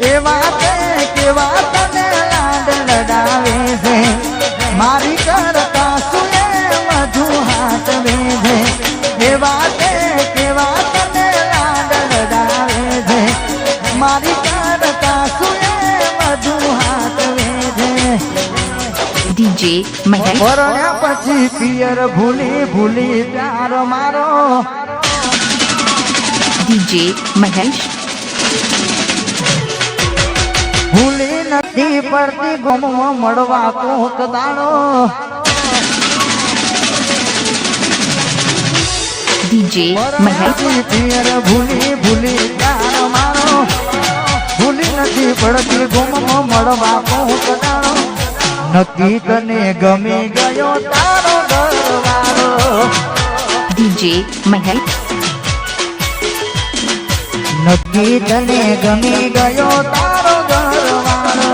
એવા તે કેવા તને લાડ લડાવે છે મારી કરતા સુએ વધુ હાથ વેધે એવા તે કેવા તને લાડ લડાવે છે મારી કરતા સુએ વધુ હાથ વેધે ડીજે મહેશ પરણ્યા પછી પિયર ભૂલી ભૂલી પ્યાર મારો ડીજે મહેશ ભૂલી નથી પડતી ગમવા મળવા કોક દાડો ડીજે મહેશ પિયર ભૂલી ભૂલી પ્યાર મારો ભૂલી નથી પડતી ગમવા મળવા કોક દાડો નક્કી તને ગમી ગયો તારો ઘરવાળો ડીજે મહેશ નક્કી તને ગમી ગયો તારો ઘરવાળો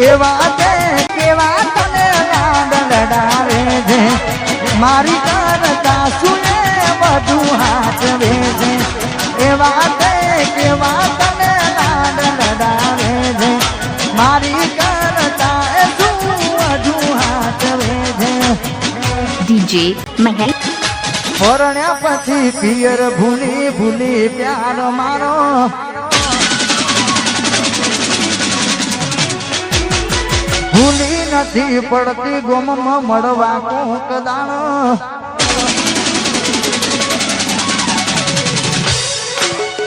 એવા તે કેવા તને લાડ લડાવે છે મારી કરતા સુએ વધુ હાથ વેચે એવા તે કેવા તને લાડ લડાવે છે મારી કરતા વધુ હાથ વેચે ડીજે મહેશ પરણ્યા પછી પિયર ભૂલી ભૂલી પ્યાર મારો ભૂલી નથી પડતી ગમમાં મળવા કોક દાણો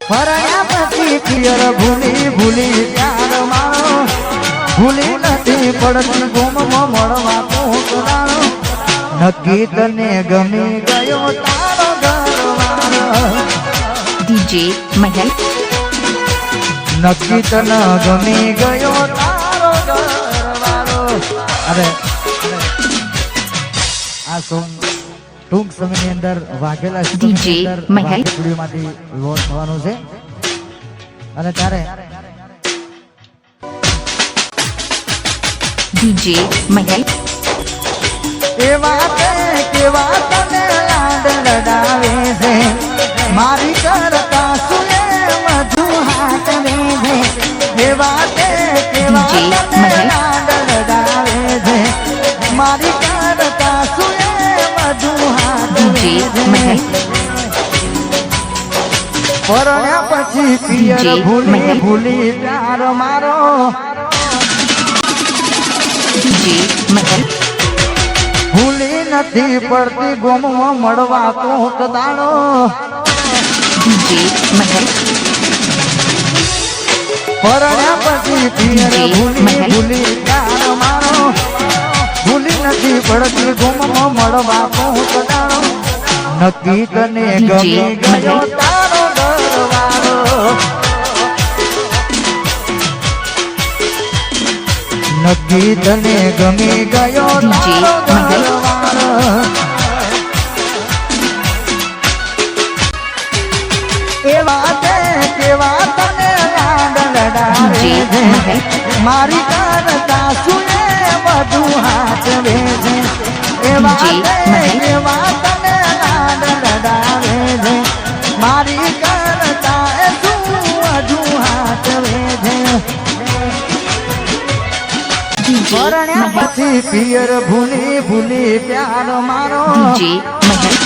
પરણ્યા પછી પિયર ભૂલી ભૂલી પ્યાર મારો ભૂલી નથી પડતી ગમમાં મળવા કોક દાણો નક્કી તને ગમી ગયો તારો ઘરવાળો ડીજે મહેશ નક્કી તને ગમી ગયો તારો ઘરવાળો અરે આ સોંગ ટૂંક સમયની અંદર વાઘેલા DJ મહેશ સ્ટુડિયોમાંથી લોન્ચ થવાનું છે અને ત્યારે ડીજે મહેશ એવા તે કેવા તને લાડ લડાવે છે મારી કરતા સુએ વધુ હાથ વેધે એવા તે કેવા તને લાડ લડાવે છે મારી કરતા સુએ વધુ હાથ વેધે પરણ્યા પછી પિયર ભૂલી ભૂલી પ્યાર મારો ડીજે મહેશ ભૂલી નથી પડતી ગમવા મળવા કોક દાડો ડીજે મહેશ પરણ્યા પછી પિયર ભૂલી ભૂલી પ્યાર મારો ભૂલી નથી પડતી ગમવા મળવા કોક દાડો નક્કી તને ગમી ગયો તારો ઘરવાળો નક્કી તને ગમી ગયો તારો ઘરવાળો એવા તે કેવા તને લાડ લડાવે છે મારી કરતા સુએ વધુ હાથ વેચે એવા તે કેવા તને લાડ લડાવે છે મારી કરતા વધુ હાથ વેચે પરણ્યા પછી પિયર ભૂલી ભૂલી પ્યાર મારો ડીજે મહેશ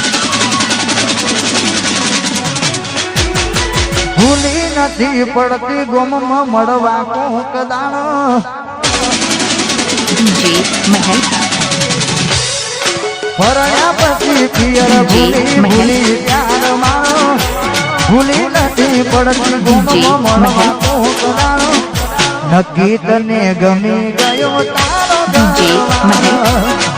ભૂલી નથી પડતી ગમમાં મળવા કોક દાણો ડીજે મહેશ પરણ્યા પછી પિયર ભૂલી ભૂલી પ્યાર મારો ભૂલી નથી પડતી ગમમાં મળવા કોક દાણો નક્કી તને ગમી ગયો તારો ડીજે મહેશ